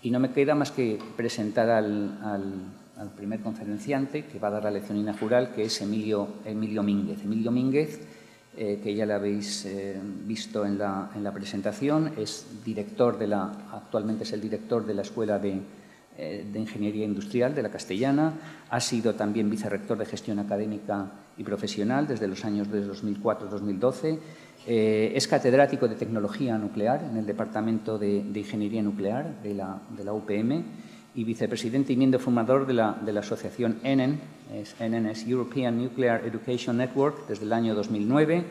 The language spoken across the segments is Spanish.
Y no me queda más que presentar al primer conferenciante que va a dar la lección inaugural, que es Emilio Mínguez. Emilio Mínguez, que ya lo habéis visto en la presentación, actualmente es el director de la Escuela de Ingeniería Industrial de la Castellana. Ha sido también vicerrector de Gestión Académica y Profesional desde los años de 2004-2012. Es catedrático de Tecnología Nuclear en el Departamento de Ingeniería Nuclear de la UPM y vicepresidente y miembro fundador de la asociación ENEN, ENEN es European Nuclear Education Network, desde el año 2009.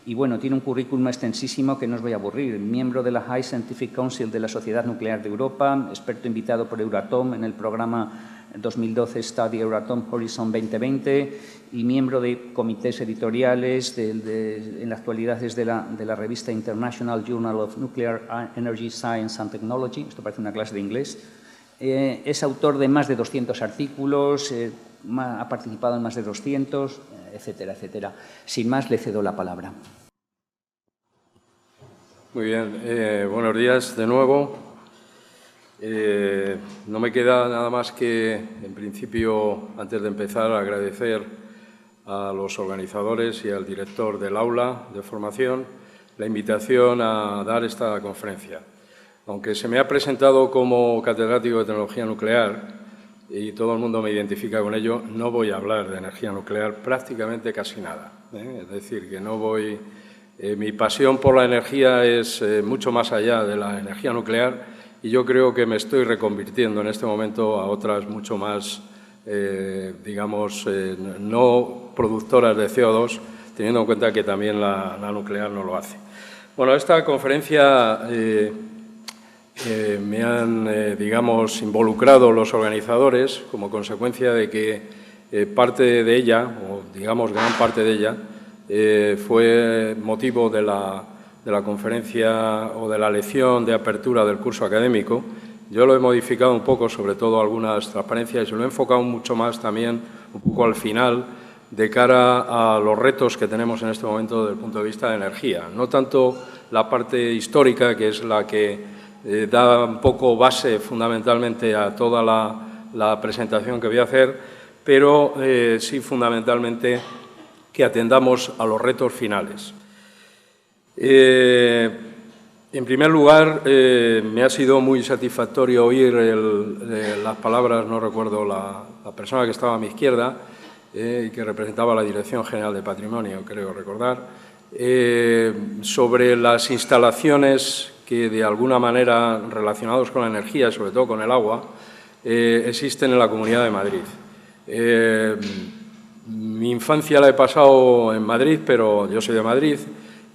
Y, bueno, tiene un currículum extensísimo que no os voy a aburrir. Miembro de la High Scientific Council de la Sociedad Nuclear de Europa, experto invitado por Euratom en el programa 2012 Study Euratom Horizon 2020 y miembro de comités editoriales, en la actualidad es de la revista International Journal of Nuclear Energy Science and Technology. Esto parece una clase de inglés. Es autor de más de 200 artículos, ha participado en más de 200, etcétera, etcétera. Sin más, le cedo la palabra. Muy bien, buenos días de nuevo. No me queda nada más que, en principio, antes de empezar, agradecer a los organizadores y al director del aula de formación la invitación a dar esta conferencia. Aunque se me ha presentado como catedrático de tecnología nuclear y todo el mundo me identifica con ello, no voy a hablar de energía nuclear prácticamente casi nada. Es decir, que no voy... mi pasión por la energía es mucho más allá de la energía nuclear y yo creo que me estoy reconvirtiendo en este momento a otras mucho más, digamos, no productoras de CO2, teniendo en cuenta que también la nuclear no lo hace. Bueno, esta conferencia... me han, digamos, involucrado los organizadores como consecuencia de que parte de ella, o digamos gran parte de ella, fue motivo de la conferencia o de la lección de apertura del curso académico. Yo lo he modificado un poco, sobre todo algunas transparencias, y lo he enfocado mucho más también, un poco al final, de cara a los retos que tenemos en este momento desde el punto de vista de energía. No tanto la parte histórica, que es la que da un poco base fundamentalmente a toda la presentación que voy a hacer, pero sí fundamentalmente que atendamos a los retos finales. En primer lugar, me ha sido muy satisfactorio oír las palabras, no recuerdo la persona que estaba a mi izquierda, y que representaba la Dirección General de Patrimonio, creo recordar, sobre las instalaciones que de alguna manera relacionados con la energía, sobre todo con el agua, existen en la Comunidad de Madrid. Mi infancia la he pasado en Madrid, pero yo soy de Madrid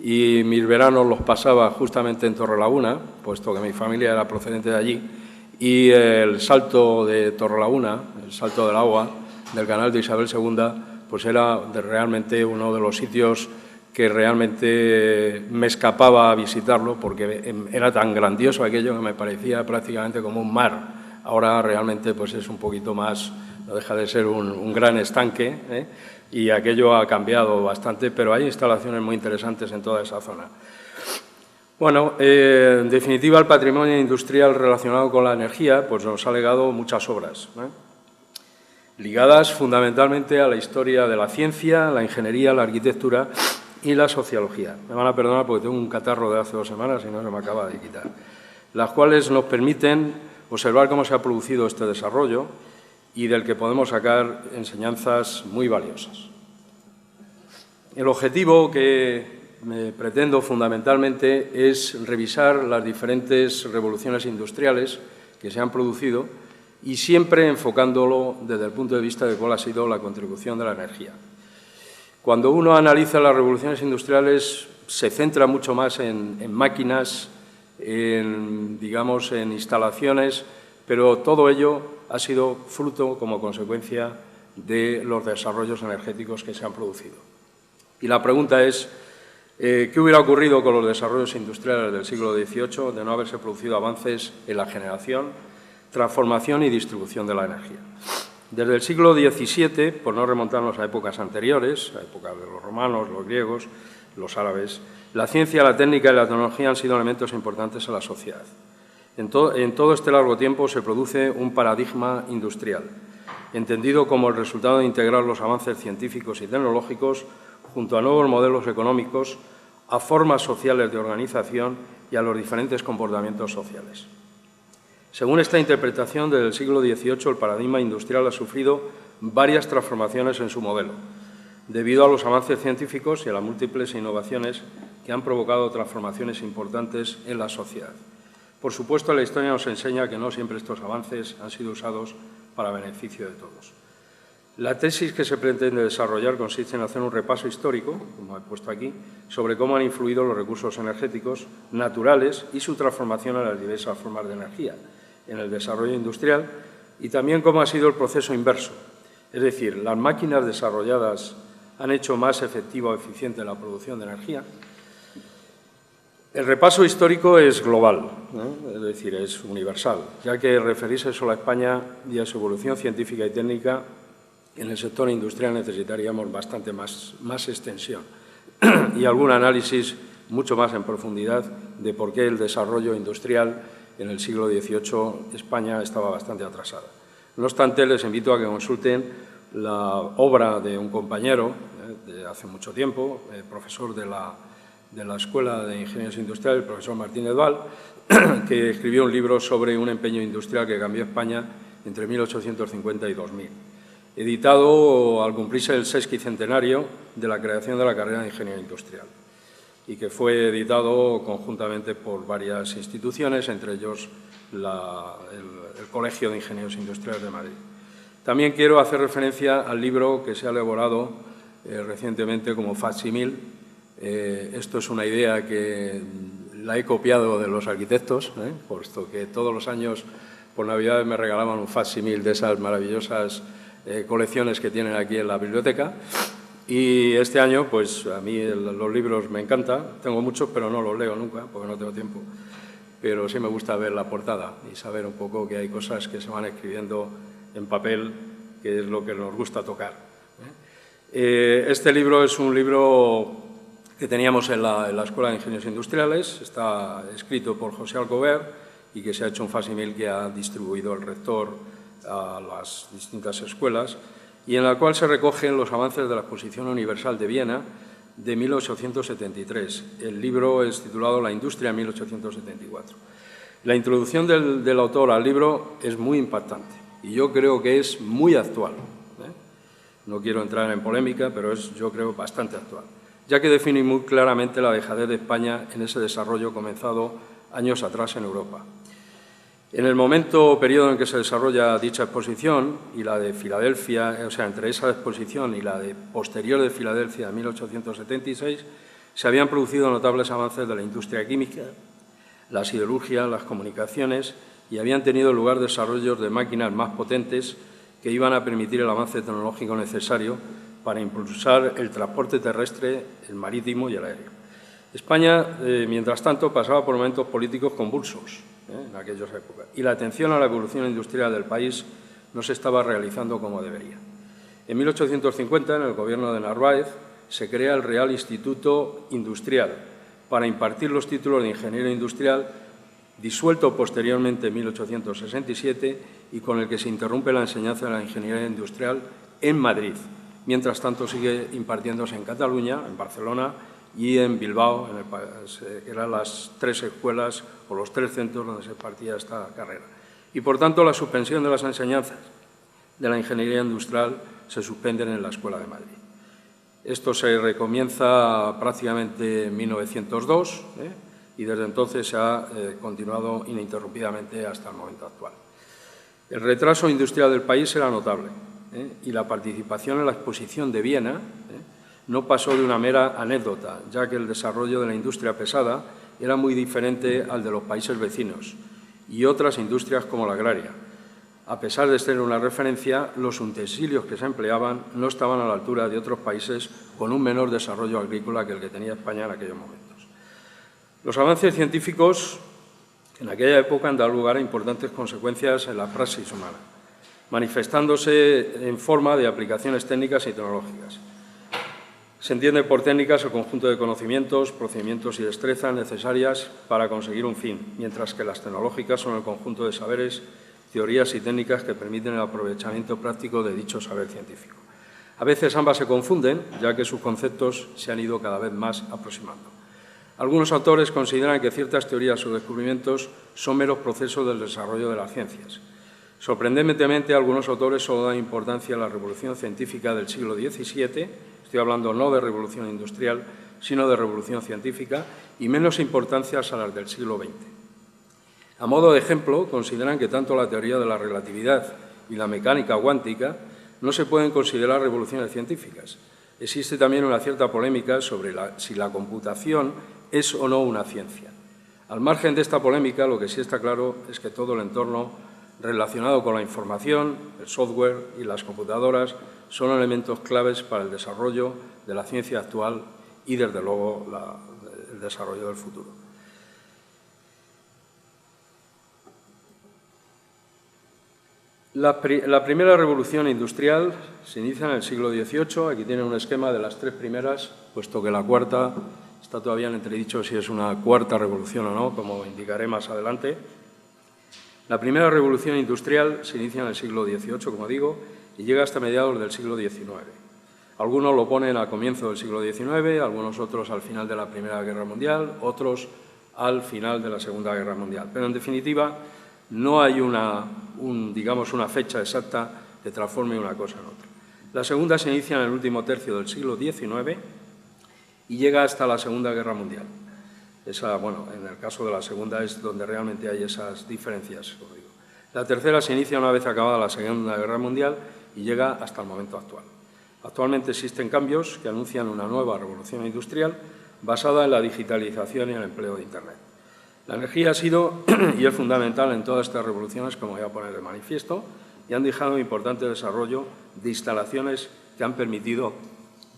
y mis veranos los pasaba justamente en Torrelaguna, puesto que mi familia era procedente de allí, y el salto de Torrelaguna, el salto del agua del canal de Isabel II, pues era realmente uno de los sitios que realmente me escapaba a visitarlo porque era tan grandioso aquello que me parecía prácticamente como un mar. Ahora realmente pues es un poquito más, no deja de ser un gran estanque, y aquello ha cambiado bastante, pero hay instalaciones muy interesantes en toda esa zona. Bueno, en definitiva, el patrimonio industrial relacionado con la energía pues nos ha legado muchas obras, ligadas fundamentalmente a la historia de la ciencia, la ingeniería, la arquitectura y la sociología. Me van a perdonar porque tengo un catarro de hace 2 semanas y no se me acaba de quitar. Las cuales nos permiten observar cómo se ha producido este desarrollo y del que podemos sacar enseñanzas muy valiosas. El objetivo que pretendo fundamentalmente es revisar las diferentes revoluciones industriales que se han producido y siempre enfocándolo desde el punto de vista de cuál ha sido la contribución de la energía. Cuando uno analiza las revoluciones industriales, se centra mucho más en máquinas, digamos, en instalaciones, pero todo ello ha sido fruto, como consecuencia, de los desarrollos energéticos que se han producido. Y la pregunta es, ¿qué hubiera ocurrido con los desarrollos industriales del siglo XVIII de no haberse producido avances en la generación, transformación y distribución de la energía? Desde el siglo XVII, por no remontarnos a épocas anteriores, a épocas de los romanos, los griegos, los árabes, la ciencia, la técnica y la tecnología han sido elementos importantes en la sociedad. En todo este largo tiempo se produce un paradigma industrial, entendido como el resultado de integrar los avances científicos y tecnológicos junto a nuevos modelos económicos, a formas sociales de organización y a los diferentes comportamientos sociales. Según esta interpretación, desde el siglo XVIII el paradigma industrial ha sufrido varias transformaciones en su modelo, debido a los avances científicos y a las múltiples innovaciones que han provocado transformaciones importantes en la sociedad. Por supuesto, la historia nos enseña que no siempre estos avances han sido usados para beneficio de todos. La tesis que se pretende desarrollar consiste en hacer un repaso histórico, como he puesto aquí, sobre cómo han influido los recursos energéticos naturales y su transformación en las diversas formas de energía en el desarrollo industrial, y también cómo ha sido el proceso inverso. Es decir, las máquinas desarrolladas han hecho más efectiva o eficiente la producción de energía. El repaso histórico es global, ¿no? Es decir, es universal, ya que referirse solo a España y a su evolución científica y técnica en el sector industrial necesitaríamos bastante más extensión y algún análisis mucho más en profundidad de por qué el desarrollo industrial en el siglo XVIII España estaba bastante atrasada. No obstante, les invito a que consulten la obra de un compañero de hace mucho tiempo, profesor de la Escuela de Ingenieros Industriales, el profesor Martínez Val, que escribió un libro sobre un empeño industrial que cambió España entre 1850 y 2000, editado al cumplirse el sesquicentenario de la creación de la carrera de Ingeniería Industrial, y que fue editado conjuntamente por varias instituciones, entre ellos el Colegio de Ingenieros Industriales de Madrid. También quiero hacer referencia al libro que se ha elaborado recientemente como facsímil. Esto es una idea que la he copiado de los arquitectos, puesto que todos los años por Navidades me regalaban un facsímil de esas maravillosas colecciones que tienen aquí en la biblioteca. Y este año, pues a mí los libros me encantan, tengo muchos, pero no los leo nunca, porque no tengo tiempo. Pero sí me gusta ver la portada y saber un poco que hay cosas que se van escribiendo en papel, que es lo que nos gusta tocar. Este libro es un libro que teníamos en la Escuela de Ingenieros Industriales, está escrito por José Alcover y que se ha hecho un facsímil que ha distribuido el rector a las distintas escuelas, y en la cual se recogen los avances de la Exposición Universal de Viena de 1873. El libro es titulado La industria en 1874. La introducción del autor al libro es muy impactante y yo creo que es muy actual. No quiero entrar en polémica, pero es, yo creo, bastante actual, ya que define muy claramente la dejadez de España en ese desarrollo comenzado años atrás en Europa. En el periodo en que se desarrolla dicha exposición y la de Filadelfia, o sea, entre esa exposición y la de posterior de Filadelfia de 1876, se habían producido notables avances de la industria química, la siderurgia, las comunicaciones, y habían tenido lugar desarrollos de máquinas más potentes que iban a permitir el avance tecnológico necesario para impulsar el transporte terrestre, el marítimo y el aéreo. España, mientras tanto, pasaba por momentos políticos convulsos en aquellas épocas, y la atención a la evolución industrial del país no se estaba realizando como debería. En 1850, en el gobierno de Narváez, se crea el Real Instituto Industrial para impartir los títulos de ingeniero industrial, disuelto posteriormente en 1867 y con el que se interrumpe la enseñanza de la ingeniería industrial en Madrid. Mientras tanto, sigue impartiéndose en Cataluña, en Barcelona y en Bilbao, que eran las tres escuelas o los tres centros donde se impartía esta carrera. Y, por tanto, la suspensión de las enseñanzas de la ingeniería industrial se suspenden en la Escuela de Madrid. Esto se recomienza prácticamente en 1902 y desde entonces se ha continuado ininterrumpidamente hasta el momento actual. El retraso industrial del país era notable y la participación en la exposición de Viena no pasó de una mera anécdota, ya que el desarrollo de la industria pesada era muy diferente al de los países vecinos y otras industrias como la agraria. A pesar de ser una referencia, los utensilios que se empleaban no estaban a la altura de otros países con un menor desarrollo agrícola que el que tenía España en aquellos momentos. Los avances científicos en aquella época han dado lugar a importantes consecuencias en la praxis humana, manifestándose en forma de aplicaciones técnicas y tecnológicas. Se entiende por técnicas el conjunto de conocimientos, procedimientos y destrezas necesarias para conseguir un fin, mientras que las tecnológicas son el conjunto de saberes, teorías y técnicas que permiten el aprovechamiento práctico de dicho saber científico. A veces ambas se confunden, ya que sus conceptos se han ido cada vez más aproximando. Algunos autores consideran que ciertas teorías o descubrimientos son meros procesos del desarrollo de las ciencias. Sorprendentemente, algunos autores solo dan importancia a la revolución científica del siglo XVII, estoy hablando no de revolución industrial, sino de revolución científica, y menos importancia a las del siglo XX. A modo de ejemplo, consideran que tanto la teoría de la relatividad y la mecánica cuántica no se pueden considerar revoluciones científicas. Existe también una cierta polémica sobre si la computación es o no una ciencia. Al margen de esta polémica, lo que sí está claro es que todo el entorno relacionado con la información, el software y las computadoras son elementos claves para el desarrollo de la ciencia actual y, desde luego, el desarrollo del futuro. La primera revolución industrial se inicia en el siglo XVIII. Aquí tienen un esquema de las tres primeras, puesto que la cuarta está todavía en entredicho si es una cuarta revolución o no, como indicaré más adelante. La primera revolución industrial se inicia en el siglo XVIII, como digo, y llega hasta mediados del siglo XIX. Algunos lo ponen al comienzo del siglo XIX, algunos otros al final de la Primera Guerra Mundial, otros al final de la Segunda Guerra Mundial. Pero, en definitiva, no hay digamos, una fecha exacta que transforme una cosa en otra. La segunda se inicia en el último tercio del siglo XIX y llega hasta la Segunda Guerra Mundial. En el caso de la segunda es donde realmente hay esas diferencias, como digo. La tercera se inicia una vez acabada la Segunda Guerra Mundial y llega hasta el momento actual. Actualmente existen cambios que anuncian una nueva revolución industrial basada en la digitalización y el empleo de Internet. La energía ha sido y es fundamental en todas estas revoluciones, como voy a poner de manifiesto, y han dejado un importante desarrollo de instalaciones que han permitido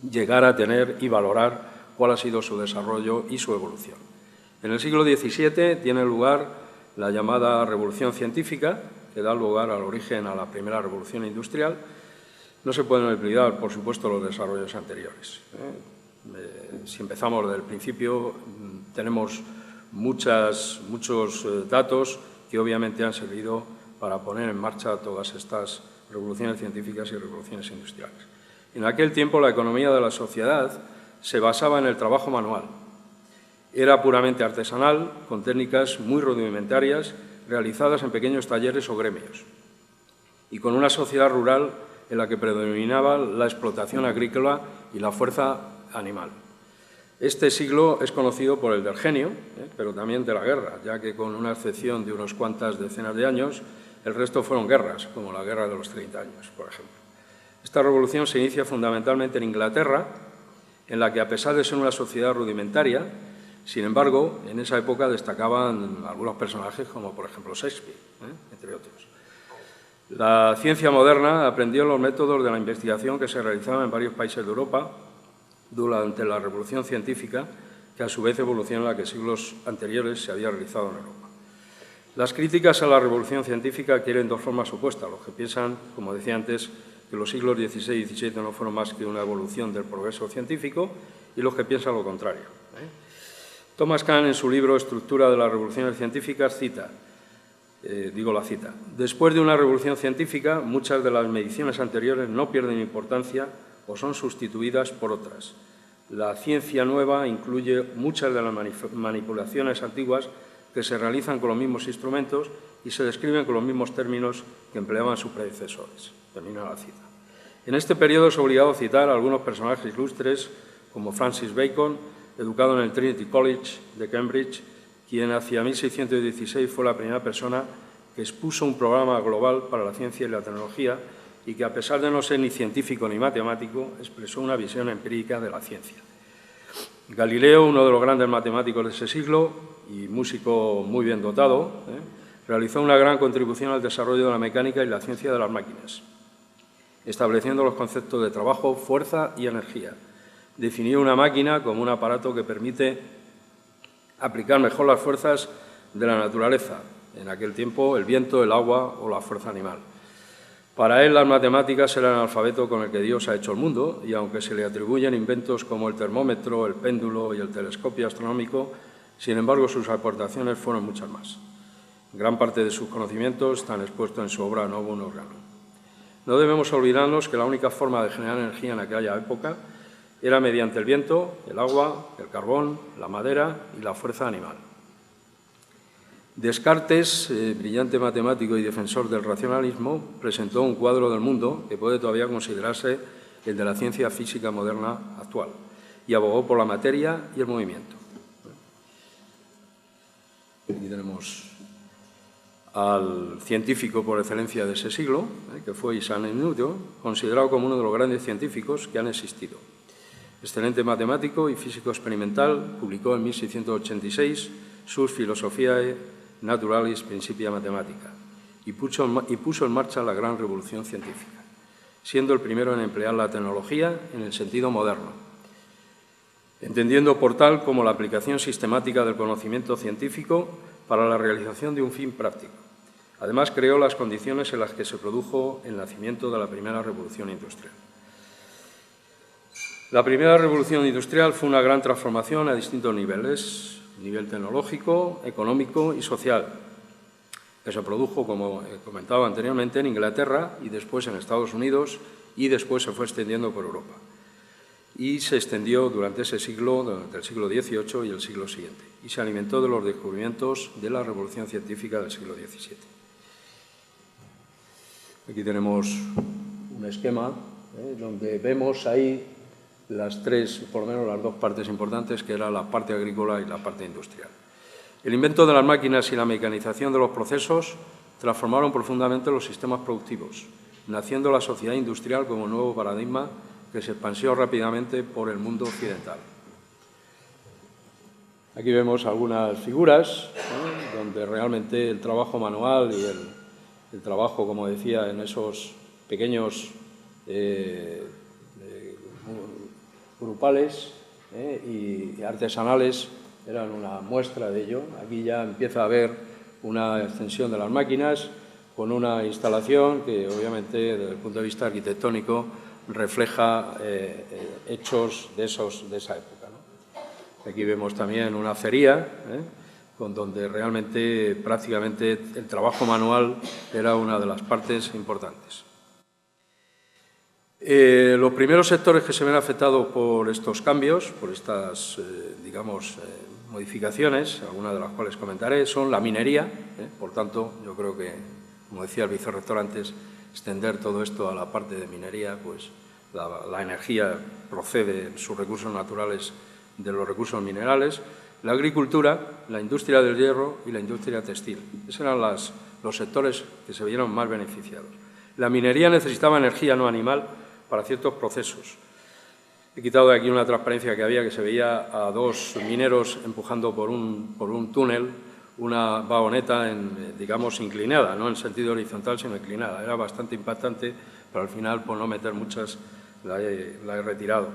llegar a tener y valorar cuál ha sido su desarrollo y su evolución. En el siglo XVII tiene lugar la llamada Revolución Científica, que da lugar al origen a la primera revolución industrial. No se pueden olvidar, por supuesto, los desarrollos anteriores. Si empezamos desde el principio, tenemos muchos datos que obviamente han servido para poner en marcha todas estas revoluciones científicas y revoluciones industriales. En aquel tiempo la economía de la sociedad se basaba en el trabajo manual. Era puramente artesanal, con técnicas muy rudimentarias, realizadas en pequeños talleres o gremios, y con una sociedad rural en la que predominaba la explotación agrícola y la fuerza animal. Este siglo es conocido por el del genio, pero también de la guerra, ya que con una excepción de unas cuantas decenas de años, el resto fueron guerras, como la Guerra de los 30 años, por ejemplo. Esta revolución se inicia fundamentalmente en Inglaterra, en la que, a pesar de ser una sociedad rudimentaria, sin embargo, en esa época destacaban algunos personajes como, por ejemplo, Shakespeare, entre otros. La ciencia moderna aprendió los métodos de la investigación que se realizaban en varios países de Europa durante la Revolución Científica, que a su vez evolucionó en la que siglos anteriores se había realizado en Europa. Las críticas a la Revolución Científica adquieren dos formas opuestas. Los que piensan, como decía antes, que los siglos XVI y XVII no fueron más que una evolución del progreso científico, y los que piensan lo contrario. Thomas Kahn, en su libro Estructura de las revoluciones científicas, cita, después de una revolución científica, muchas de las mediciones anteriores no pierden importancia o son sustituidas por otras. La ciencia nueva incluye muchas de las manipulaciones antiguas que se realizan con los mismos instrumentos y se describen con los mismos términos que empleaban sus predecesores. Termina la cita. En este periodo es obligado citar a algunos personajes ilustres, como Francis Bacon, educado en el Trinity College de Cambridge, quien hacia 1616 fue la primera persona que expuso un programa global para la ciencia y la tecnología y que, a pesar de no ser ni científico ni matemático, expresó una visión empírica de la ciencia. Galileo, uno de los grandes matemáticos de ese siglo y músico muy bien dotado, realizó una gran contribución al desarrollo de la mecánica y la ciencia de las máquinas, estableciendo los conceptos de trabajo, fuerza y energía. Definió una máquina como un aparato que permite aplicar mejor las fuerzas de la naturaleza, en aquel tiempo el viento, el agua o la fuerza animal. Para él, las matemáticas eran el alfabeto con el que Dios ha hecho el mundo, y aunque se le atribuyen inventos como el termómetro, el péndulo y el telescopio astronómico, sin embargo, sus aportaciones fueron muchas más. Gran parte de sus conocimientos están expuestos en su obra Novum Organum. No debemos olvidarnos que la única forma de generar energía en aquella época era mediante el viento, el agua, el carbón, la madera y la fuerza animal. Descartes, brillante matemático y defensor del racionalismo, presentó un cuadro del mundo que puede todavía considerarse el de la ciencia física moderna actual, y abogó por la materia y el movimiento. Aquí tenemos al científico por excelencia de ese siglo, que fue Isaac Newton, considerado como uno de los grandes científicos que han existido. Excelente matemático y físico experimental, publicó en 1686 sus Philosophiae Naturalis Principia Mathematica y puso en marcha la gran revolución científica, siendo el primero en emplear la tecnología en el sentido moderno, entendiendo por tal como la aplicación sistemática del conocimiento científico para la realización de un fin práctico. Además, creó las condiciones en las que se produjo el nacimiento de la primera revolución industrial. La primera revolución industrial fue una gran transformación a distintos niveles, nivel tecnológico, económico y social, que se produjo, como he comentado anteriormente, en Inglaterra y después en Estados Unidos, y después se fue extendiendo por Europa. Y se extendió durante ese siglo, durante el siglo XVIII y el siglo siguiente, y se alimentó de los descubrimientos de la revolución científica del siglo XVII. Aquí tenemos un esquema donde vemos ahí las tres, por lo menos las dos partes importantes, que era la parte agrícola y la parte industrial. El invento de las máquinas y la mecanización de los procesos transformaron profundamente los sistemas productivos, naciendo la sociedad industrial como nuevo paradigma que se expandió rápidamente por el mundo occidental. Aquí vemos algunas figuras donde realmente el trabajo manual y el trabajo, como decía, en esos pequeños grupales y artesanales eran una muestra de ello. Aquí ya empieza a haber una extensión de las máquinas con una instalación que, obviamente, desde el punto de vista arquitectónico, refleja hechos de esa época, ¿no? Aquí vemos también una acería, con donde realmente prácticamente el trabajo manual era una de las partes importantes. Los primeros sectores que se ven afectados por estos cambios, por estas, modificaciones, algunas de las cuales comentaré, son la minería. Por tanto, yo creo que, como decía el vicerrector antes, extender todo esto a la parte de minería, pues la energía procede en sus recursos naturales de los recursos minerales, la agricultura, la industria del hierro y la industria textil. Esos eran los sectores que se vieron más beneficiados. La minería necesitaba energía no animal para ciertos procesos. He quitado de aquí una transparencia que había, que se veía a dos mineros empujando por un túnel una vagoneta, digamos, inclinada, no en sentido horizontal, sino inclinada. Era bastante impactante, pero al final, por no meter muchas, la he retirado.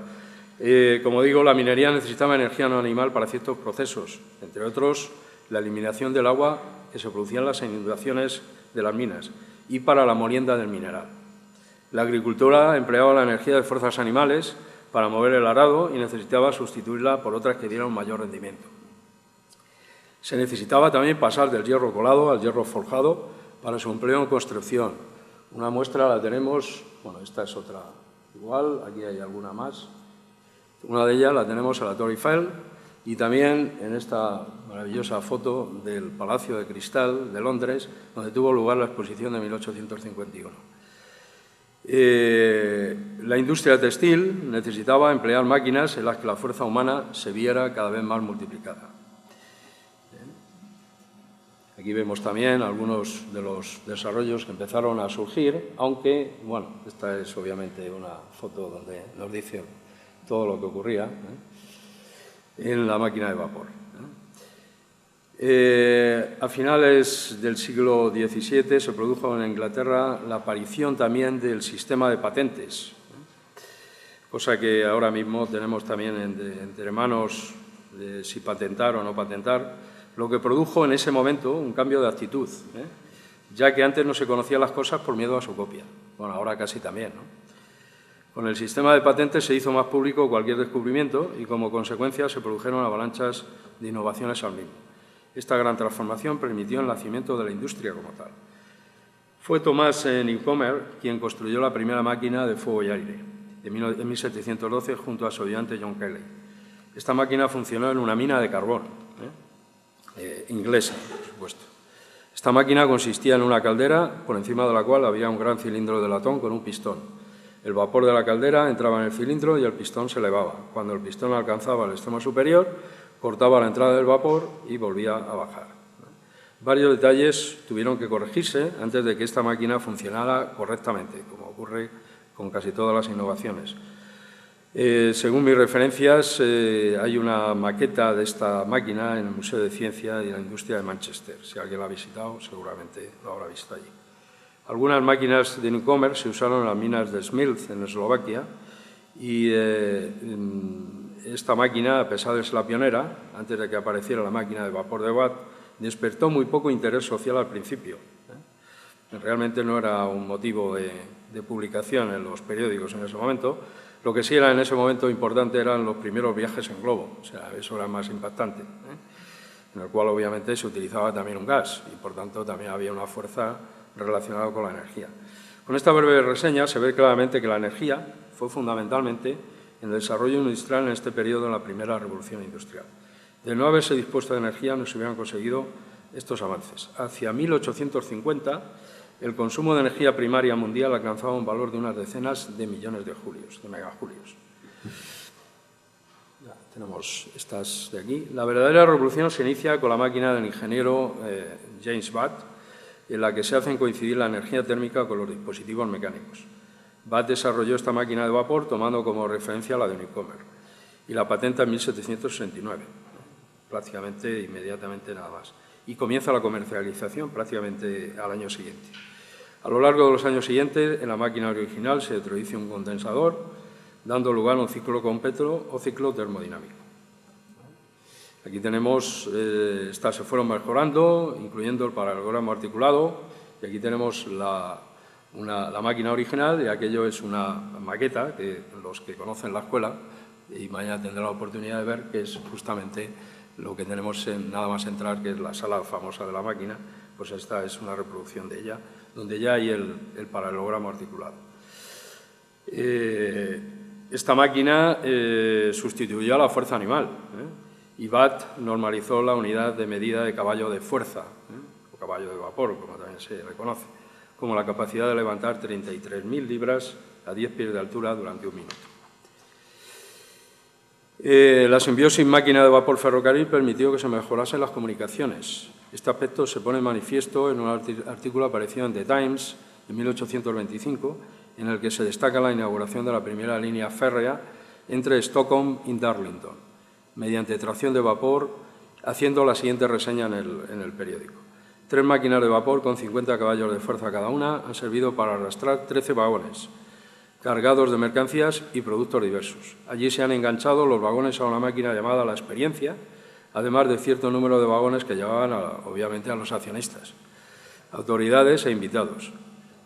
Como digo, la minería necesitaba energía no animal para ciertos procesos, entre otros, la eliminación del agua que se producía en las inundaciones de las minas y para la molienda del mineral. La agricultura empleaba la energía de fuerzas animales para mover el arado y necesitaba sustituirla por otras que dieran un mayor rendimiento. Se necesitaba también pasar del hierro colado al hierro forjado para su empleo en construcción. Una muestra la tenemos, bueno, esta es otra igual, aquí hay alguna más. Una de ellas la tenemos en la Torre Eiffel y también en esta maravillosa foto del Palacio de Cristal de Londres, donde tuvo lugar la exposición de 1851. La industria textil necesitaba emplear máquinas en las que la fuerza humana se viera cada vez más multiplicada. Aquí vemos también algunos de los desarrollos que empezaron a surgir, aunque, bueno, esta es obviamente una foto donde nos dice todo lo que ocurría en la máquina de vapor. A finales del siglo XVII se produjo en Inglaterra la aparición también del sistema de patentes, cosa que ahora mismo tenemos también entre manos de si patentar o no patentar, lo que produjo en ese momento un cambio de actitud. ya que antes no se conocían las cosas por miedo a su copia. Bueno, ahora casi también, ¿no? Con el sistema de patentes se hizo más público cualquier descubrimiento y, como consecuencia, se produjeron avalanchas de innovaciones al mismo. Esta gran transformación permitió el nacimiento de la industria como tal. Fue Thomas Newcomer quien construyó la primera máquina de fuego y aire, en 1712, junto a su ayudante John Cayley. Esta máquina funcionó en una mina de carbón, inglesa, por supuesto. Esta máquina consistía en una caldera, por encima de la cual había un gran cilindro de latón con un pistón. El vapor de la caldera entraba en el cilindro y el pistón se elevaba. Cuando el pistón alcanzaba el extremo superior, cortaba la entrada del vapor y volvía a bajar. Varios detalles tuvieron que corregirse antes de que esta máquina funcionara correctamente, como ocurre con casi todas las innovaciones. Según mis referencias, hay una maqueta de esta máquina en el Museo de Ciencia y la Industria de Manchester. Si alguien la ha visitado, seguramente lo habrá visto allí. Algunas máquinas de Newcomer se usaron en las minas de Smilj, en Eslovaquia, y esta máquina, a pesar de ser la pionera, antes de que apareciera la máquina de vapor de Watt, despertó muy poco interés social al principio. Realmente no era un motivo de publicación en los periódicos en ese momento. Lo que sí era en ese momento importante eran los primeros viajes en globo, o sea, eso era más impactante, en el cual obviamente se utilizaba también un gas y, por tanto, también había una fuerza relacionada con la energía. Con esta breve reseña se ve claramente que la energía fue fundamentalmente en el desarrollo industrial en este periodo de la primera revolución industrial. De no haberse dispuesto de energía no se hubieran conseguido estos avances. Hacia 1850, el consumo de energía primaria mundial alcanzaba un valor de unas decenas de millones de megajulios. Ya tenemos estas de aquí. La verdadera revolución se inicia con la máquina del ingeniero James Watt, en la que se hacen coincidir la energía térmica con los dispositivos mecánicos. Watt desarrolló esta máquina de vapor tomando como referencia la de Newcomer y la patenta en 1769, prácticamente inmediatamente nada más. Y comienza la comercialización prácticamente al año siguiente. A lo largo de los años siguientes, en la máquina original se introduce un condensador, dando lugar a un ciclo completo o ciclo termodinámico. Aquí tenemos, estas se fueron mejorando, incluyendo el paralelogramo articulado, y aquí tenemos la máquina original, y aquello es una maqueta que los que conocen la escuela, y mañana tendrán la oportunidad de ver, que es justamente lo que tenemos nada más entrar, que es la sala famosa de la máquina, pues esta es una reproducción de ella, donde ya hay el paralelogramo articulado. Esta máquina sustituyó a la fuerza animal, y Watt normalizó la unidad de medida de caballo de fuerza, o caballo de vapor, como también se reconoce, como la capacidad de levantar 33.000 libras a 10 pies de altura durante un minuto. La simbiosis máquina de vapor ferrocarril permitió que se mejorasen las comunicaciones. Este aspecto se pone en manifiesto en un artículo aparecido en The Times en 1825, en el que se destaca la inauguración de la primera línea férrea entre Stockholm y Darlington, mediante tracción de vapor, haciendo la siguiente reseña en el periódico. 3 máquinas de vapor con 50 caballos de fuerza cada una han servido para arrastrar 13 vagones, cargados de mercancías y productos diversos. Allí se han enganchado los vagones a una máquina llamada La Experiencia, además de cierto número de vagones que llevaban, obviamente, a los accionistas, autoridades e invitados.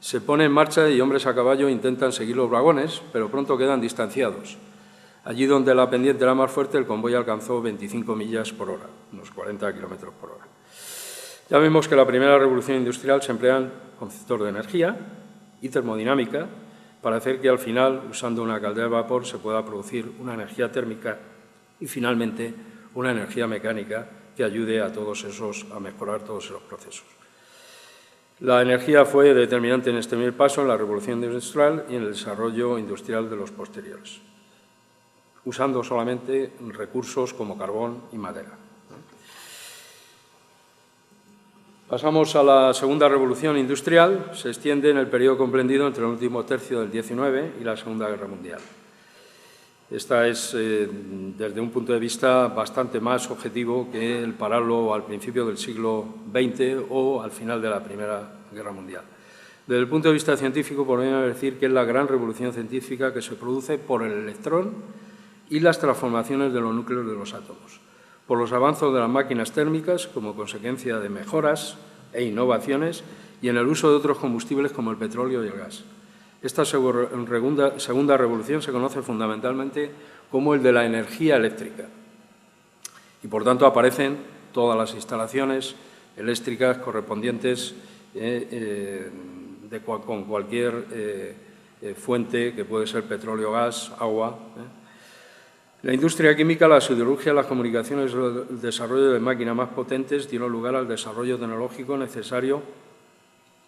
Se pone en marcha y hombres a caballo intentan seguir los vagones, pero pronto quedan distanciados. Allí donde la pendiente era más fuerte, el convoy alcanzó 25 millas por hora, unos 40 kilómetros por hora. Ya vemos que en la primera revolución industrial se emplean conceptos de energía y termodinámica para hacer que al final, usando una caldera de vapor, se pueda producir una energía térmica y finalmente una energía mecánica que ayude a mejorar todos esos procesos. La energía fue determinante en este primer paso en la revolución industrial y en el desarrollo industrial de los posteriores, usando solamente recursos como carbón y madera. Pasamos a la segunda revolución industrial. Se extiende en el periodo comprendido entre el último tercio del XIX y la Segunda Guerra Mundial. Esta es, desde un punto de vista bastante más objetivo que el pararlo al principio del siglo XX o al final de la Primera Guerra Mundial. Desde el punto de vista científico, podemos decir que es la gran revolución científica que se produce por el electrón y las transformaciones de los núcleos de los átomos, por los avances de las máquinas térmicas como consecuencia de mejoras e innovaciones y en el uso de otros combustibles como el petróleo y el gas. Esta segunda revolución se conoce fundamentalmente como el de la energía eléctrica y, por tanto, aparecen todas las instalaciones eléctricas correspondientes con cualquier fuente, que puede ser petróleo, gas, agua. La industria química, la siderurgia, las comunicaciones y el desarrollo de máquinas más potentes dieron lugar al desarrollo tecnológico necesario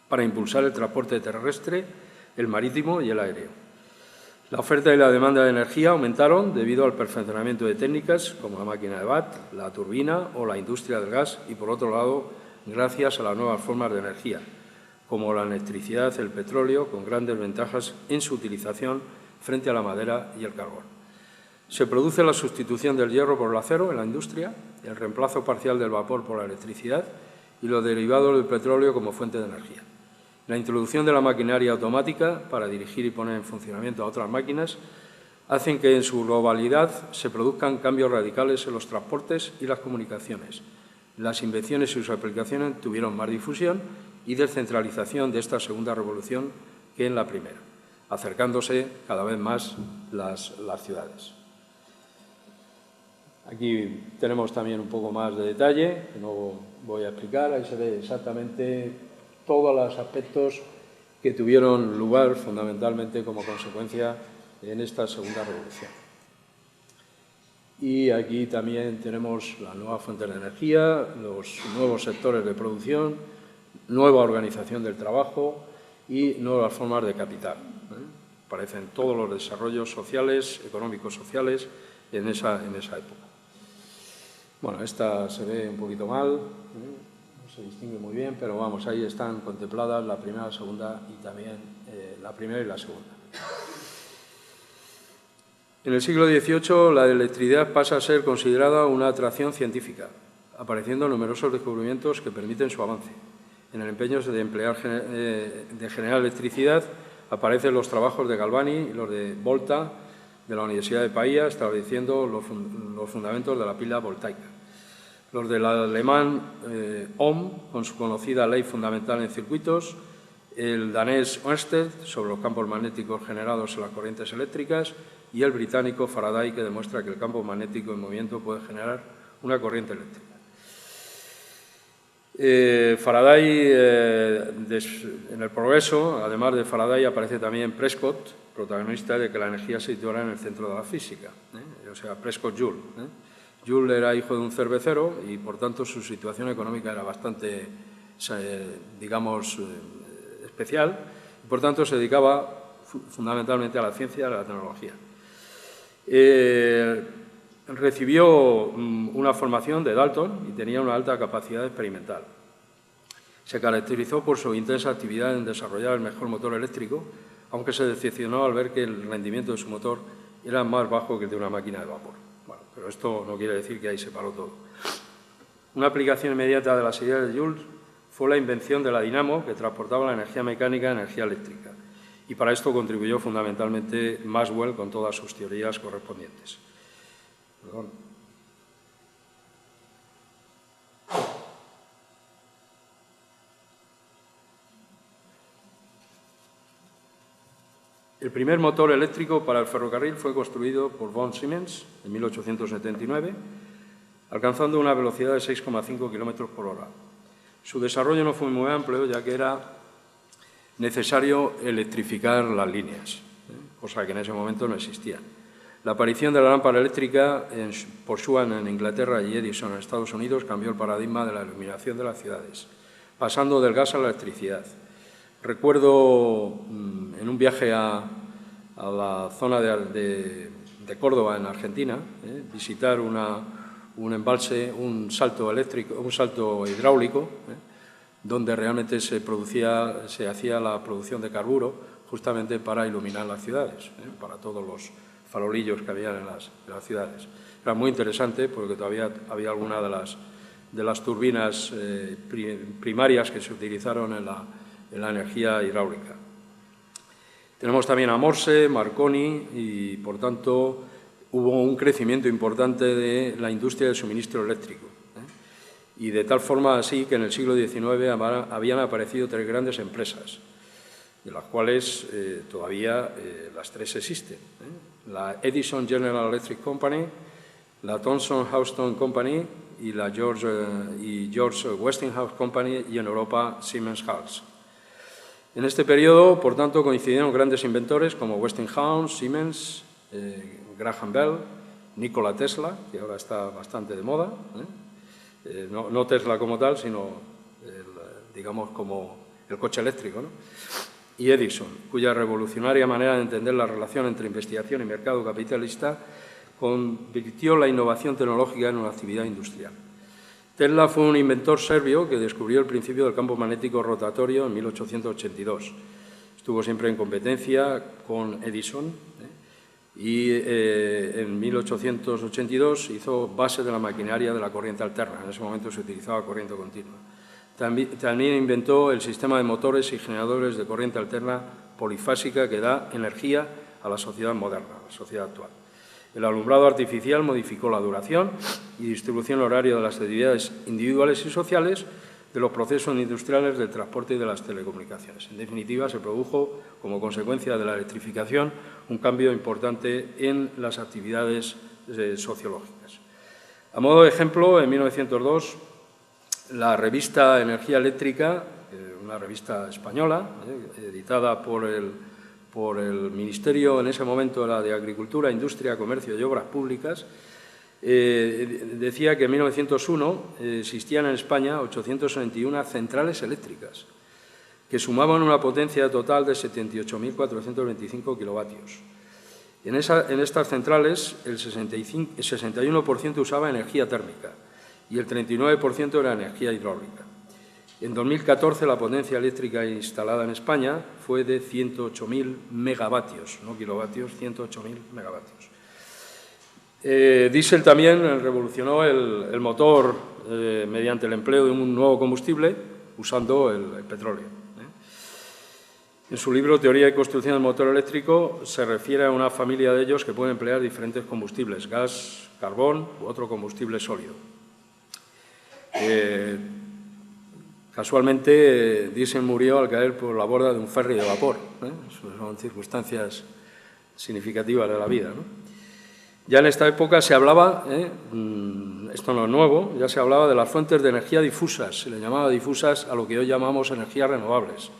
para impulsar el transporte terrestre, el marítimo y el aéreo. La oferta y la demanda de energía aumentaron debido al perfeccionamiento de técnicas como la máquina de Watt, la turbina o la industria del gas y, por otro lado, gracias a las nuevas formas de energía, como la electricidad, el petróleo, con grandes ventajas en su utilización frente a la madera y el carbón. Se produce la sustitución del hierro por el acero en la industria, el reemplazo parcial del vapor por la electricidad y los derivados del petróleo como fuente de energía. La introducción de la maquinaria automática para dirigir y poner en funcionamiento a otras máquinas hacen que en su globalidad se produzcan cambios radicales en los transportes y las comunicaciones. Las invenciones y sus aplicaciones tuvieron más difusión y descentralización de esta segunda revolución que en la primera, acercándose cada vez más las ciudades. Aquí tenemos también un poco más de detalle, que no voy a explicar. Ahí se ve exactamente todos los aspectos que tuvieron lugar fundamentalmente como consecuencia en esta segunda revolución. Y aquí también tenemos las nuevas fuentes de energía, los nuevos sectores de producción, nueva organización del trabajo y nuevas formas de capital. Aparecen todos los desarrollos sociales, económicos sociales en esa época. Bueno, esta se ve un poquito mal, no se distingue muy bien, pero vamos, ahí están contempladas la primera, la segunda y también la primera y la segunda. En el siglo XVIII, la electricidad pasa a ser considerada una atracción científica, apareciendo numerosos descubrimientos que permiten su avance. En el empeño de generar electricidad aparecen los trabajos de Galvani y los de Volta de la Universidad de Pavía, estableciendo los fundamentos de la pila voltaica. Los del alemán Ohm, con su conocida ley fundamental en circuitos, el danés Ørsted, sobre los campos magnéticos generados en las corrientes eléctricas, y el británico Faraday, que demuestra que el campo magnético en movimiento puede generar una corriente eléctrica. Faraday, en el progreso, además de Faraday, aparece también Prescott, protagonista de que la energía se situara en el centro de la física, o sea, Prescott-Joule. Joule era hijo de un cervecero y, por tanto, su situación económica era bastante, digamos, especial, y, por tanto, se dedicaba fundamentalmente a la ciencia y a la tecnología. Recibió una formación de Dalton y tenía una alta capacidad experimental. Se caracterizó por su intensa actividad en desarrollar el mejor motor eléctrico, aunque se decepcionó al ver que el rendimiento de su motor era más bajo que el de una máquina de vapor. Bueno, pero esto no quiere decir que ahí se paró todo. Una aplicación inmediata de las ideas de Joule fue la invención de la dinamo, que transportaba la energía mecánica a energía eléctrica. Y para esto contribuyó fundamentalmente Maxwell con todas sus teorías correspondientes. Perdón. El primer motor eléctrico para el ferrocarril fue construido por von Siemens en 1879, alcanzando una velocidad de 6,5 km por hora. Su desarrollo no fue muy amplio, ya que era necesario electrificar las líneas, cosa que en ese momento no existía. La aparición de la lámpara eléctrica por Swan en Inglaterra y Edison en Estados Unidos cambió el paradigma de la iluminación de las ciudades, pasando del gas a la electricidad. Recuerdo en un viaje a la zona de Córdoba, en Argentina, visitar un embalse, un salto eléctrico, un salto hidráulico, donde realmente se hacía la producción de carburo justamente para iluminar las ciudades, para todos los farolillos que había en las ciudades. Era muy interesante porque todavía había algunas de las turbinas primarias que se utilizaron en la energía hidráulica. Tenemos también a Morse, Marconi y, por tanto, hubo un crecimiento importante de la industria del suministro eléctrico. y de tal forma así que en el siglo XIX habían aparecido 3 grandes empresas, de las cuales todavía las 3 existen, la Edison General Electric Company, la Thomson Houston Company y la George Westinghouse Company, y en Europa Siemens Hals. En este periodo, por tanto, coincidieron grandes inventores como Westinghouse, Siemens, Graham Bell, Nikola Tesla, que ahora está bastante de moda, no Tesla como tal, sino, digamos, como el coche eléctrico, ¿no? Y Edison, cuya revolucionaria manera de entender la relación entre investigación y mercado capitalista convirtió la innovación tecnológica en una actividad industrial. Tesla fue un inventor serbio que descubrió el principio del campo magnético rotatorio en 1882. Estuvo siempre en competencia con Edison y en 1882 hizo base de la maquinaria de la corriente alterna. En ese momento se utilizaba corriente continua. También inventó el sistema de motores y generadores de corriente alterna polifásica que da energía a la sociedad moderna, a la sociedad actual. El alumbrado artificial modificó la duración y distribución horaria de las actividades individuales y sociales de los procesos industriales del transporte y de las telecomunicaciones. En definitiva, se produjo, como consecuencia de la electrificación, un cambio importante en las actividades sociológicas. A modo de ejemplo, en 1902, la revista Energía Eléctrica, una revista española, editada por el Ministerio, en ese momento era de Agricultura, Industria, Comercio y Obras Públicas, decía que en 1901 existían en España 871 centrales eléctricas, que sumaban una potencia total de 78.425 kilovatios. En estas centrales, el 61% usaba energía térmica y el 39% era energía hidráulica. En 2014, la potencia eléctrica instalada en España fue de 108.000 megavatios, no kilovatios, 108.000 megavatios. Diesel también revolucionó el motor mediante el empleo de un nuevo combustible usando el petróleo. En su libro Teoría y construcción del motor eléctrico se refiere a una familia de ellos que pueden emplear diferentes combustibles, gas, carbón u otro combustible sólido. Casualmente, Diesel murió al caer por la borda de un ferry de vapor. Son circunstancias significativas de la vida, ¿no? Ya en esta época se hablaba, esto no es nuevo, ya se hablaba de las fuentes de energía difusas, se le llamaba difusas a lo que hoy llamamos energías renovables,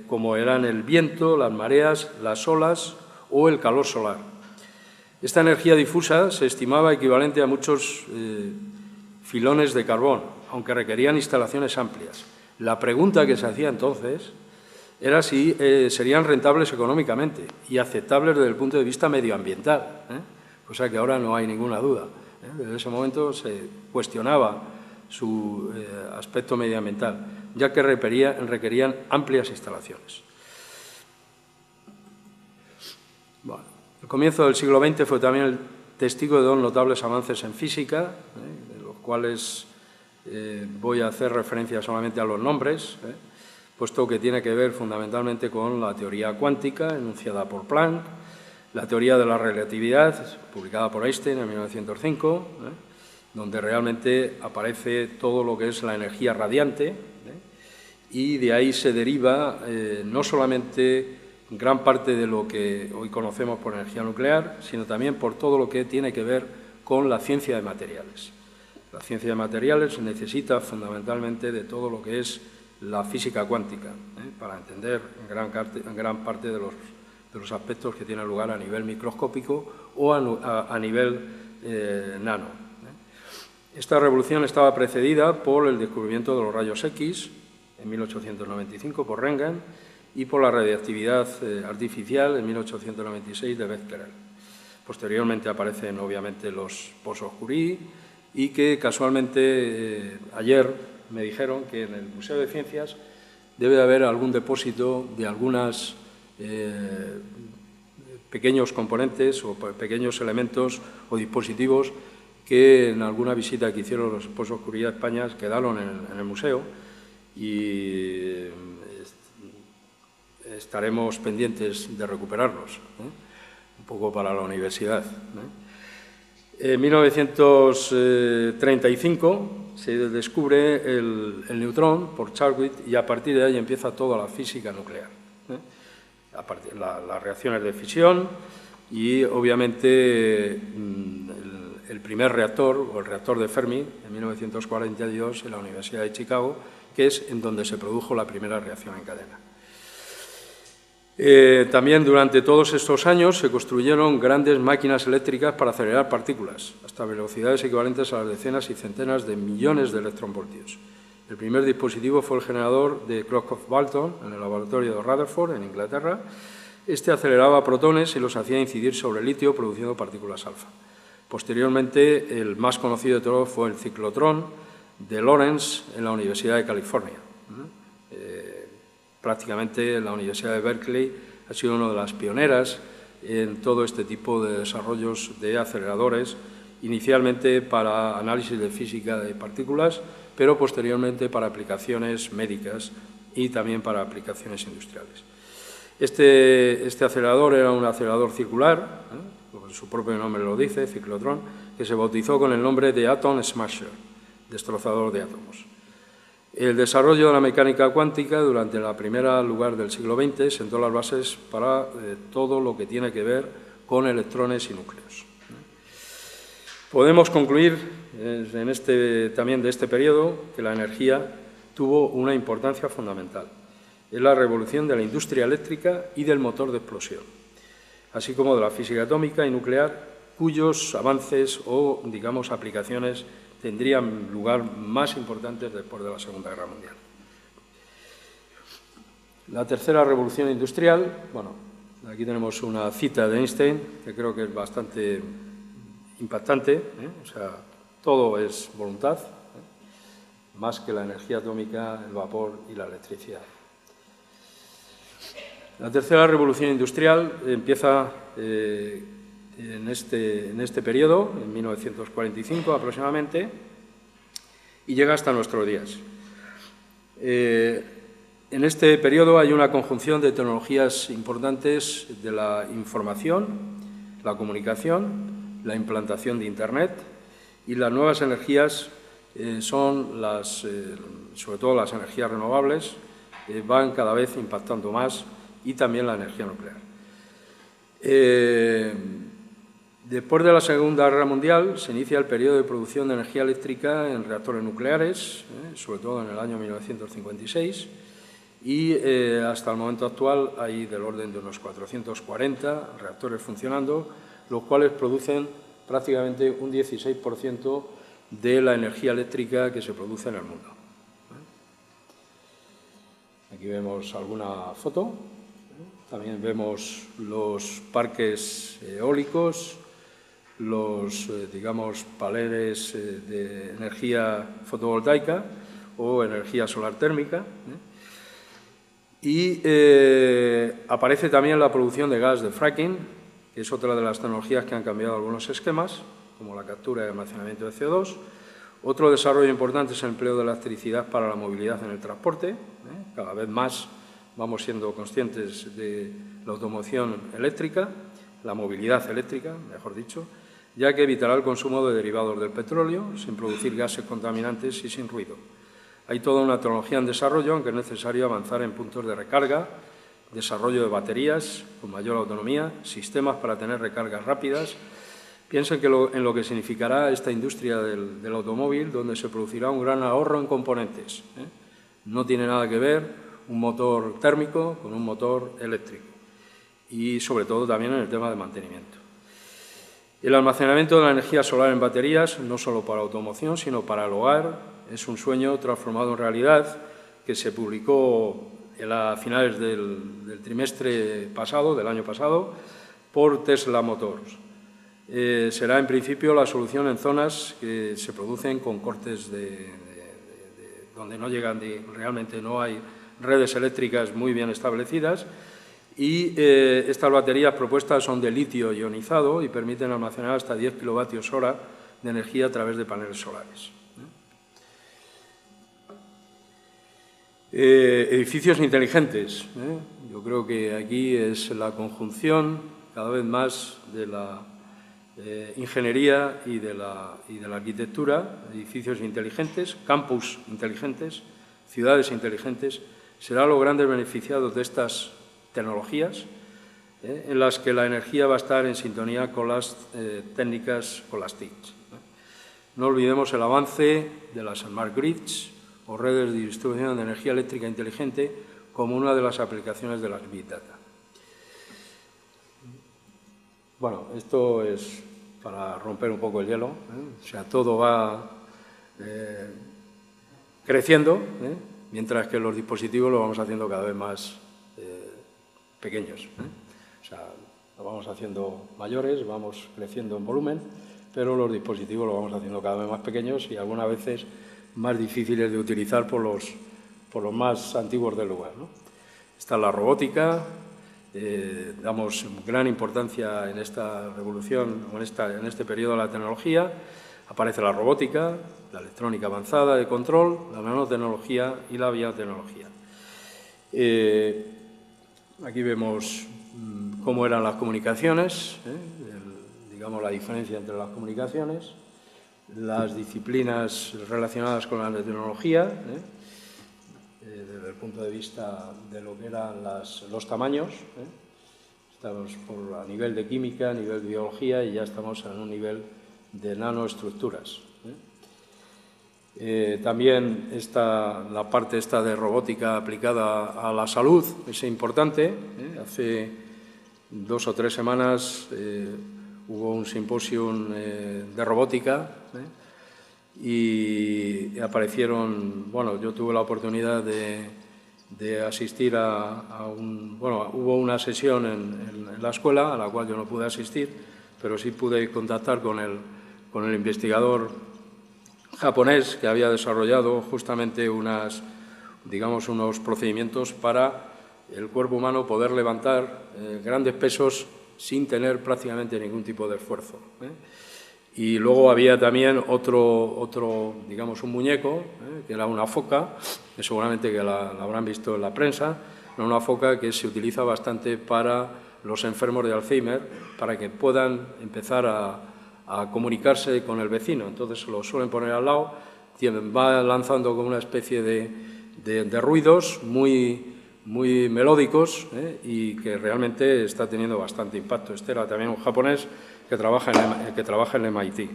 como eran el viento, las mareas, las olas o el calor solar. Esta energía difusa se estimaba equivalente a muchos filones de carbón, aunque requerían instalaciones amplias. La pregunta que se hacía entonces era si serían rentables económicamente y aceptables desde el punto de vista medioambiental, cosa que ahora no hay ninguna duda. Desde ese momento se cuestionaba su aspecto medioambiental, ya que requerían amplias instalaciones. Bueno, el comienzo del siglo XX fue también el testigo de 2 notables avances en física, de los cuales voy a hacer referencia solamente a los nombres, puesto que tiene que ver fundamentalmente con la teoría cuántica, enunciada por Planck, la teoría de la relatividad, publicada por Einstein en 1905, donde realmente aparece todo lo que es la energía radiante, y de ahí se deriva no solamente gran parte de lo que hoy conocemos por energía nuclear, sino también por todo lo que tiene que ver con la ciencia de materiales. La ciencia de materiales necesita fundamentalmente de todo lo que es la física cuántica, para entender en gran parte de los aspectos que tienen lugar a nivel microscópico o a nivel nano. Esta revolución estaba precedida por el descubrimiento de los rayos X en 1895 por Röntgen y por la radiactividad artificial en 1896 de Becquerel. Posteriormente aparecen obviamente los pozos Curie y que casualmente ayer me dijeron que en el Museo de Ciencias debe de haber algún depósito de algunos pequeños componentes o pequeños elementos o dispositivos que en alguna visita que hicieron los pozos Curie a España quedaron en el museo y estaremos pendientes de recuperarlos, un poco para la universidad. En 1935 se descubre el neutrón por Chadwick y a partir de ahí empieza toda la física nuclear. A partir de las reacciones de fisión y, obviamente, el primer reactor, o el reactor de Fermi, en 1942, en la Universidad de Chicago, que es en donde se produjo la primera reacción en cadena. También durante todos estos años se construyeron grandes máquinas eléctricas para acelerar partículas, hasta velocidades equivalentes a las decenas y centenas de millones de electronvoltios. El primer dispositivo fue el generador de Clockhoff-Walton en el laboratorio de Rutherford, en Inglaterra. Este aceleraba protones y los hacía incidir sobre el litio, produciendo partículas alfa. Posteriormente, el más conocido de todos fue el ciclotrón de Lawrence en la Universidad de California. Prácticamente la Universidad de Berkeley ha sido una de las pioneras en todo este tipo de desarrollos de aceleradores, inicialmente para análisis de física de partículas, pero posteriormente para aplicaciones médicas y también para aplicaciones industriales. Este acelerador era un acelerador circular, como su propio nombre lo dice, ciclotrón, que se bautizó con el nombre de Atom Smasher, destrozador de átomos. El desarrollo de la mecánica cuántica durante la primera lugar del siglo XX sentó las bases para todo lo que tiene que ver con electrones y núcleos. Podemos concluir también de este periodo que la energía tuvo una importancia fundamental. Es la revolución de la industria eléctrica y del motor de explosión, así como de la física atómica y nuclear, cuyos avances o, digamos, aplicaciones tendrían lugar más importantes después de la Segunda Guerra Mundial. La tercera revolución industrial, bueno, aquí tenemos una cita de Einstein, que creo que es bastante impactante, o sea, todo es voluntad, más que la energía atómica, el vapor y la electricidad. La tercera revolución industrial empieza en este periodo, en 1945 aproximadamente, y llega hasta nuestros días. En este periodo hay una conjunción de tecnologías importantes de la información, la comunicación, la implantación de Internet y las nuevas energías son sobre todo las energías renovables, van cada vez impactando más y también la energía nuclear. Después de la Segunda Guerra Mundial se inicia el periodo de producción de energía eléctrica en reactores nucleares, sobre todo en el año 1956, y hasta el momento actual hay del orden de unos 440 reactores funcionando, los cuales producen prácticamente un 16% de la energía eléctrica que se produce en el mundo. Aquí vemos alguna foto. También vemos los parques eólicos, los, digamos, paneles de energía fotovoltaica o energía solar térmica. Y aparece también la producción de gas de fracking, que es otra de las tecnologías que han cambiado algunos esquemas, como la captura y almacenamiento de CO2. Otro desarrollo importante es el empleo de la electricidad para la movilidad en el transporte. Cada vez más vamos siendo conscientes de la automoción eléctrica, la movilidad eléctrica, mejor dicho, ya que evitará el consumo de derivados del petróleo, sin producir gases contaminantes y sin ruido. Hay toda una tecnología en desarrollo, aunque es necesario avanzar en puntos de recarga, desarrollo de baterías con mayor autonomía, sistemas para tener recargas rápidas. Piensen en lo que significará esta industria del automóvil, donde se producirá un gran ahorro en componentes. No tiene nada que ver un motor térmico con un motor eléctrico y, sobre todo, también en el tema de mantenimiento. El almacenamiento de la energía solar en baterías, no solo para automoción, sino para el hogar, es un sueño transformado en realidad que se publicó a finales del trimestre pasado, del año pasado, por Tesla Motors. Será, en principio, la solución en zonas que se producen con cortes donde no llegan, realmente no hay redes eléctricas muy bien establecidas, y estas baterías propuestas son de litio ionizado y permiten almacenar hasta 10 kWh de energía a través de paneles solares. Edificios inteligentes. Yo creo que aquí es la conjunción cada vez más de la ingeniería y de la arquitectura, edificios inteligentes, campus inteligentes, ciudades inteligentes, serán los grandes beneficiados de estas tecnologías, en las que la energía va a estar en sintonía con las técnicas, con las TIC. No olvidemos el avance de las Smart Grids o redes de distribución de energía eléctrica inteligente como una de las aplicaciones de las Big Data. Bueno, esto es para romper un poco el hielo, o sea, todo va creciendo, mientras que los dispositivos los vamos haciendo cada vez más pequeños. O sea, lo vamos haciendo mayores, vamos creciendo en volumen, pero los dispositivos los vamos haciendo cada vez más pequeños y algunas veces más difíciles de utilizar por los más antiguos del lugar, ¿no? Está la robótica. Damos gran importancia en esta revolución o en este periodo de la tecnología. Aparece la robótica, la electrónica avanzada de control, la nanotecnología y la biotecnología. Aquí vemos cómo eran las comunicaciones, digamos la diferencia entre las comunicaciones, las disciplinas relacionadas con la tecnología, desde el punto de vista de lo que eran los tamaños. Estamos a nivel de química, a nivel de biología y ya estamos en un nivel de nanoestructuras. También está la parte esta de robótica aplicada a la salud, es importante. Hace 2 o 3 semanas hubo un simposio de robótica, y aparecieron, bueno, yo tuve la oportunidad de asistir hubo una sesión en la escuela a la cual yo no pude asistir, pero sí pude contactar con el investigador japonés que había desarrollado justamente unos procedimientos para el cuerpo humano poder levantar grandes pesos sin tener prácticamente ningún tipo de esfuerzo. Y luego había también otro digamos, un muñeco, que era una foca, que seguramente que la habrán visto en la prensa, una foca que se utiliza bastante para los enfermos de Alzheimer, para que puedan empezar a comunicarse con el vecino. Entonces lo suelen poner al lado, va lanzando como una especie de ruidos muy melódicos, y que realmente está teniendo bastante impacto. Este era también un japonés que trabaja en MIT.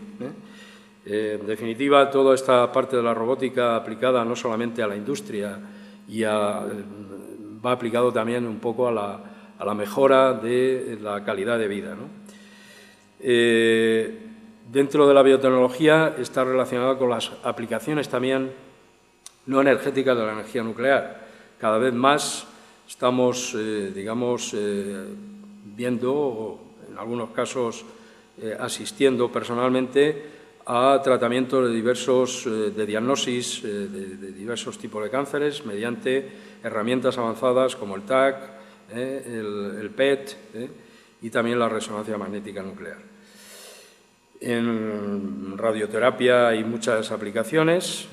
En definitiva, toda esta parte de la robótica aplicada no solamente a la industria, va aplicado también un poco a la mejora de la calidad de vida, ¿no? Dentro de la biotecnología está relacionada con las aplicaciones también no energéticas de la energía nuclear. Cada vez más estamos, viendo, o en algunos casos asistiendo personalmente a tratamientos de diagnosis de diversos tipos de cánceres mediante herramientas avanzadas como el TAC, el PET y también la resonancia magnética nuclear. En radioterapia hay muchas aplicaciones,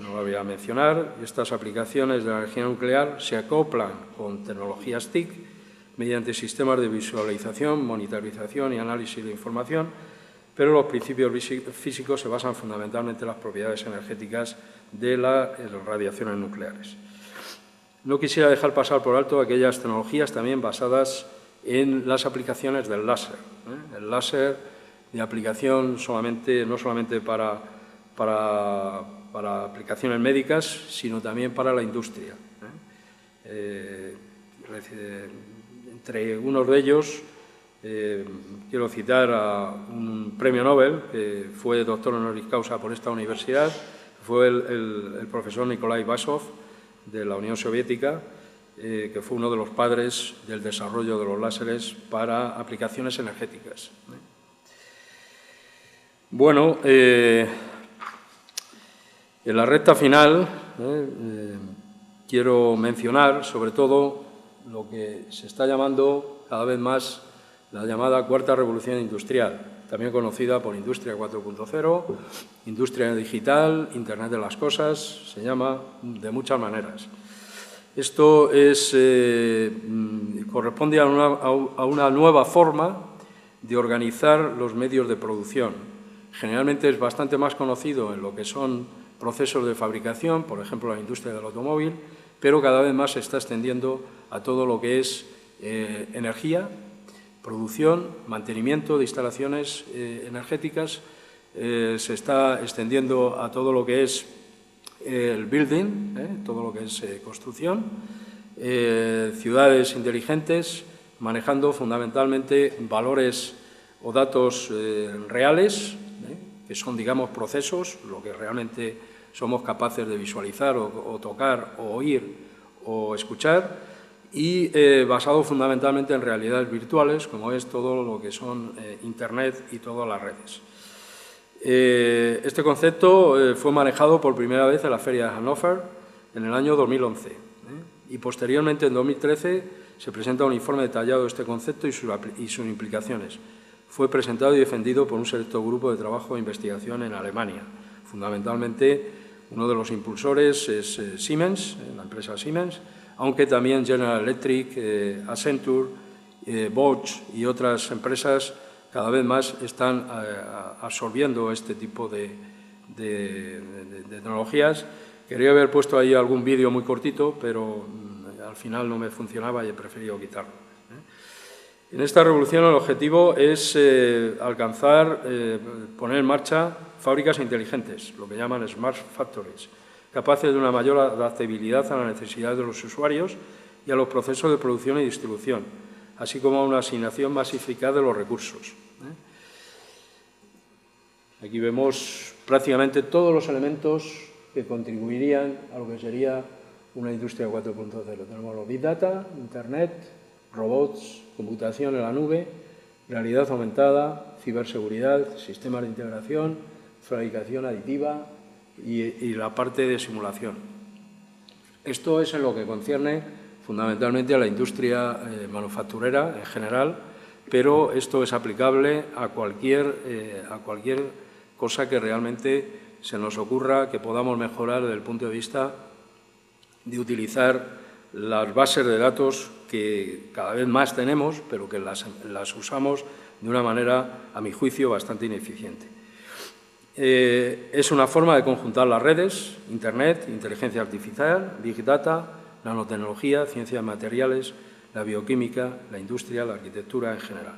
no las voy a mencionar. Estas aplicaciones de la energía nuclear se acoplan con tecnologías TIC mediante sistemas de visualización, monitorización y análisis de información, pero los principios físicos se basan fundamentalmente en las propiedades energéticas de las radiaciones nucleares. No quisiera dejar pasar por alto aquellas tecnologías también basadas en las aplicaciones del láser. El láser de aplicación no solamente para aplicaciones médicas, sino también para la industria. Entre unos de ellos, quiero citar a un premio Nobel, que fue doctor honoris causa por esta universidad, fue el profesor Nikolai Basov, de la Unión Soviética, que fue uno de los padres del desarrollo de los láseres para aplicaciones energéticas. Bueno, en la recta final quiero mencionar sobre todo lo que se está llamando cada vez más la llamada cuarta revolución industrial, también conocida por Industria 4.0, industria digital, Internet de las cosas, se llama de muchas maneras. Esto corresponde a una nueva forma de organizar los medios de producción. Generalmente es bastante más conocido en lo que son procesos de fabricación, por ejemplo, la industria del automóvil, pero cada vez más se está extendiendo a todo lo que es energía, producción, mantenimiento de instalaciones energéticas, se está extendiendo a todo lo que es el building, todo lo que es construcción, ciudades inteligentes, manejando fundamentalmente valores o datos reales, que son, digamos, procesos, lo que realmente somos capaces de visualizar o tocar o oír o escuchar, y basado fundamentalmente en realidades virtuales, como es todo lo que son Internet y todas las redes. Este concepto fue manejado por primera vez en la Feria de Hannover en el año 2011 y posteriormente en 2013 se presenta un informe detallado de este concepto y sus implicaciones. Fue presentado y defendido por un selecto grupo de trabajo e investigación en Alemania. Fundamentalmente, uno de los impulsores es Siemens, la empresa Siemens, aunque también General Electric, Accenture, Bosch y otras empresas cada vez más están absorbiendo este tipo de tecnologías. Quería haber puesto ahí algún vídeo muy cortito, pero al final no me funcionaba y he preferido quitarlo. En esta revolución el objetivo es alcanzar, poner en marcha fábricas inteligentes, lo que llaman Smart Factories, capaces de una mayor adaptabilidad a las necesidades de los usuarios y a los procesos de producción y distribución, así como a una asignación más eficaz de los recursos. Aquí vemos prácticamente todos los elementos que contribuirían a lo que sería una industria 4.0. Tenemos los Big Data, Internet, robots, computación en la nube, realidad aumentada, ciberseguridad, sistemas de integración, fabricación aditiva y la parte de simulación. Esto es en lo que concierne fundamentalmente a la industria manufacturera en general, pero esto es aplicable a cualquier cosa que realmente se nos ocurra que podamos mejorar desde el punto de vista de utilizar las bases de datos que cada vez más tenemos, pero que las usamos de una manera, a mi juicio, bastante ineficiente. Es una forma de conjuntar las redes, Internet, inteligencia artificial, Big Data, nanotecnología, ciencias materiales, la bioquímica, la industria, la arquitectura en general.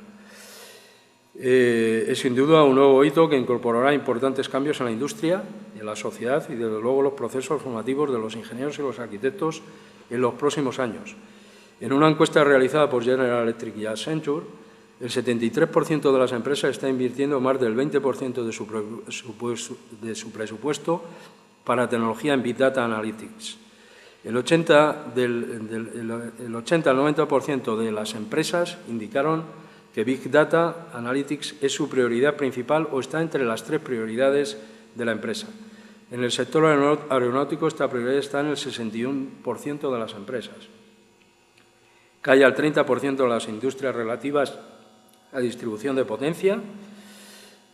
Es sin duda un nuevo hito que incorporará importantes cambios en la industria, en la sociedad y, desde luego, los procesos formativos de los ingenieros y los arquitectos en los próximos años. En una encuesta realizada por General Electric y Accenture, el 73% de las empresas está invirtiendo más del 20% de su presupuesto para tecnología en Big Data Analytics. El 80 al 90% de las empresas indicaron que Big Data Analytics es su prioridad principal o está entre las 3 prioridades de la empresa. En el sector aeronáutico esta prioridad está en el 61% de las empresas. Cae al 30% de las industrias relativas a distribución de potencia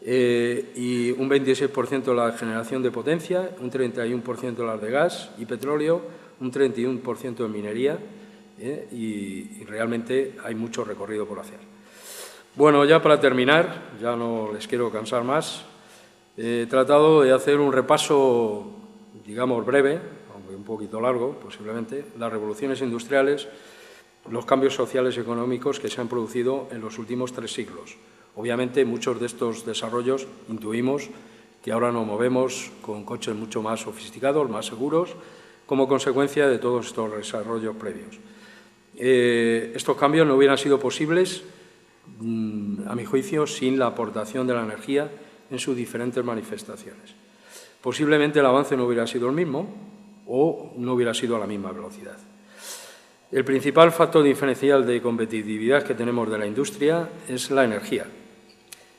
y un 26% de la generación de potencia, un 31% de las de gas y petróleo, un 31% de minería y realmente hay mucho recorrido por hacer. Bueno, ya para terminar, ya no les quiero cansar más, he tratado de hacer un repaso, digamos, breve, aunque un poquito largo posiblemente, las revoluciones industriales, los cambios sociales y económicos que se han producido en los últimos 3 siglos. Obviamente, muchos de estos desarrollos intuimos que ahora nos movemos con coches mucho más sofisticados, más seguros, como consecuencia de todos estos desarrollos previos. Estos cambios no hubieran sido posibles, a mi juicio, sin la aportación de la energía en sus diferentes manifestaciones. Posiblemente el avance no hubiera sido el mismo o no hubiera sido a la misma velocidad. El principal factor diferencial de competitividad que tenemos de la industria es la energía.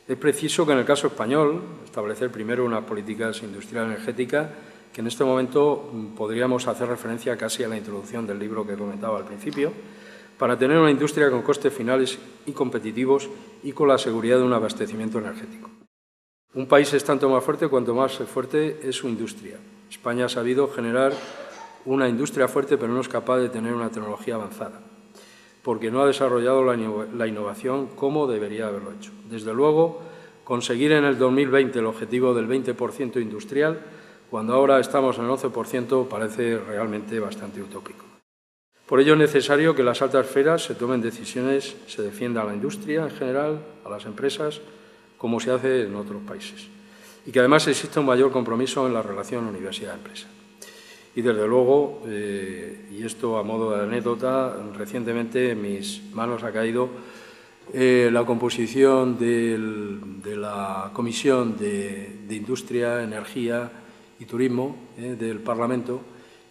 Es preciso que en el caso español establecer primero unas políticas industriales energéticas que en este momento podríamos hacer referencia casi a la introducción del libro que comentaba al principio, para tener una industria con costes finales y competitivos y con la seguridad de un abastecimiento energético. Un país es tanto más fuerte cuanto más fuerte es su industria. España ha sabido generar una industria fuerte, pero no es capaz de tener una tecnología avanzada. porque no ha desarrollado la innovación como debería haberlo hecho. Desde luego, conseguir en el 2020 el objetivo del 20% industrial, cuando ahora estamos en el 11%, parece realmente bastante utópico. Por ello es necesario que en las altas esferas se tomen decisiones, se defienda a la industria en general, a las empresas, como se hace en otros países. Y que además exista un mayor compromiso en la relación universidad-empresa. Y desde luego, y esto a modo de anécdota, recientemente en mis manos ha caído la composición de la Comisión de Industria, Energía y Turismo del Parlamento,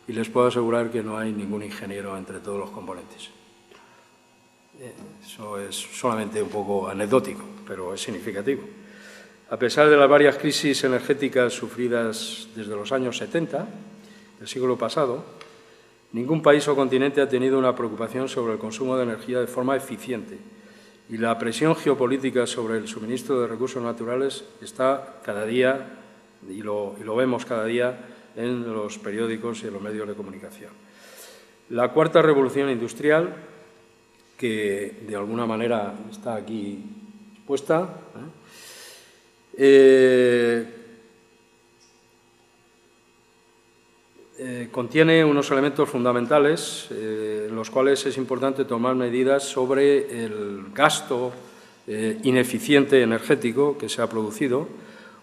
y les puedo asegurar que no hay ningún ingeniero entre todos los componentes. Eso es solamente un poco anecdótico, pero es significativo. A pesar de las varias crisis energéticas sufridas desde los años 70 del siglo pasado, ningún país o continente ha tenido una preocupación sobre el consumo de energía de forma eficiente, y la presión geopolítica sobre el suministro de recursos naturales está cada día, y lo vemos cada día, en los periódicos y en los medios de comunicación. La cuarta revolución industrial, que de alguna manera está aquí puesta, contiene unos elementos fundamentales en los cuales es importante tomar medidas sobre el gasto ineficiente energético que se ha producido,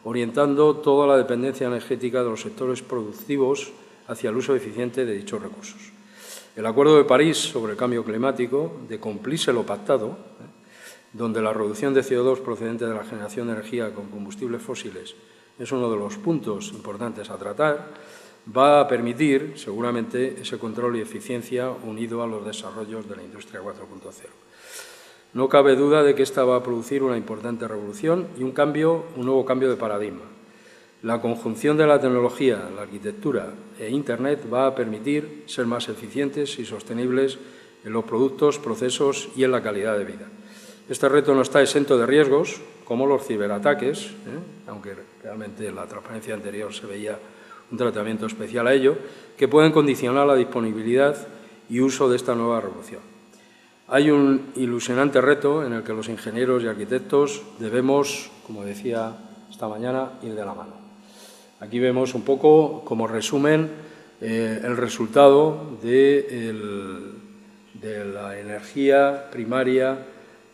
orientando toda la dependencia energética de los sectores productivos hacia el uso eficiente de dichos recursos. El Acuerdo de París sobre el cambio climático, de cumplirse lo pactado, donde la reducción de CO2 procedente de la generación de energía con combustibles fósiles es uno de los puntos importantes a tratar, va a permitir, seguramente, ese control y eficiencia unido a los desarrollos de la industria 4.0. No cabe duda de que esta va a producir una importante revolución y un nuevo cambio de paradigma. La conjunción de la tecnología, la arquitectura e Internet va a permitir ser más eficientes y sostenibles en los productos, procesos y en la calidad de vida. Este reto no está exento de riesgos, como los ciberataques, aunque realmente en la transparencia anterior se veía un tratamiento especial a ello, que pueden condicionar la disponibilidad y uso de esta nueva revolución. Hay un ilusionante reto en el que los ingenieros y arquitectos debemos, como decía esta mañana, ir de la mano. Aquí vemos un poco, como resumen, el resultado de la energía primaria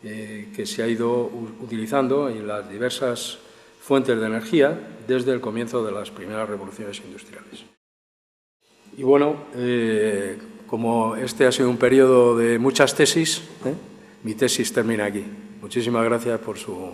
que se ha ido utilizando en las diversas fuentes de energía desde el comienzo de las primeras revoluciones industriales. Y bueno, como este ha sido un periodo de muchas tesis, mi tesis termina aquí. Muchísimas gracias por su